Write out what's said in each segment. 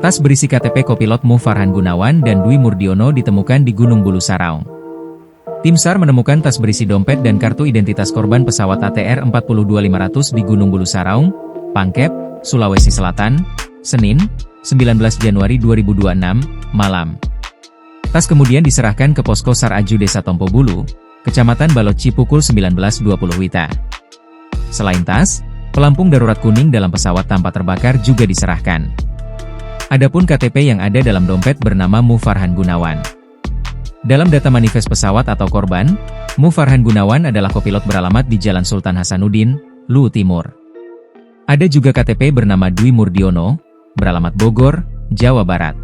Tas berisi KTP kopilot Mu Farhan Gunawan dan Dwi Murdiono ditemukan di Gunung Bulu Saraung. Tim SAR menemukan tas berisi dompet dan kartu identitas korban pesawat ATR 42500 di Gunung Bulu Saraung, Pangkep, Sulawesi Selatan, Senin, 19 Januari 2026, malam. Tas kemudian diserahkan ke Posko SAR Aju Desa Tompo Bulu, Kecamatan Baloci pukul 19.20 WITA. Selain tas, pelampung darurat kuning dalam pesawat tanpa terbakar juga diserahkan. Adapun KTP yang ada dalam dompet bernama Mu Farhan Gunawan. Dalam data manifest pesawat atau korban, Mu Farhan Gunawan adalah kopilot beralamat di Jalan Sultan Hasanuddin, Luwu Timur. Ada juga KTP bernama Dwi Murdiono, beralamat Bogor, Jawa Barat.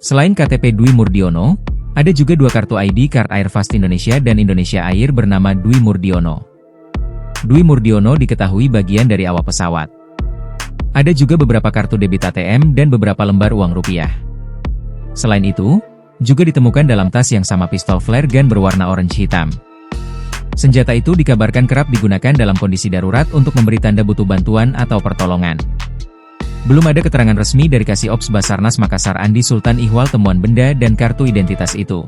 Selain KTP Dwi Murdiono, ada juga dua kartu ID Card Air Fast Indonesia dan Indonesia Air bernama Dwi Murdiono. Dwi Murdiono diketahui bagian dari awak pesawat. Ada juga beberapa kartu debit ATM dan beberapa lembar uang rupiah. Selain itu, juga ditemukan dalam tas yang sama pistol flare gun berwarna orange hitam. Senjata itu dikabarkan kerap digunakan dalam kondisi darurat untuk memberi tanda butuh bantuan atau pertolongan. Belum ada keterangan resmi dari Kasih Ops Basarnas Makassar Andi Sultan ihwal temuan benda dan kartu identitas itu.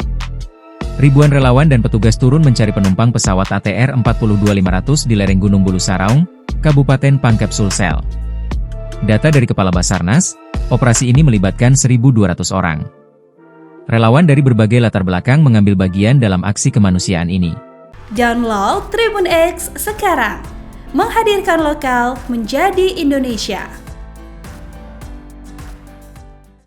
Ribuan relawan dan petugas turun mencari penumpang pesawat ATR 42500 di lereng Gunung Bulu Saraung, Kabupaten Pangkep Sulsel. Data dari Kepala Basarnas, operasi ini melibatkan 1.200 orang. Relawan dari berbagai latar belakang mengambil bagian dalam aksi kemanusiaan ini. Download Tribun X sekarang, menghadirkan lokal menjadi Indonesia.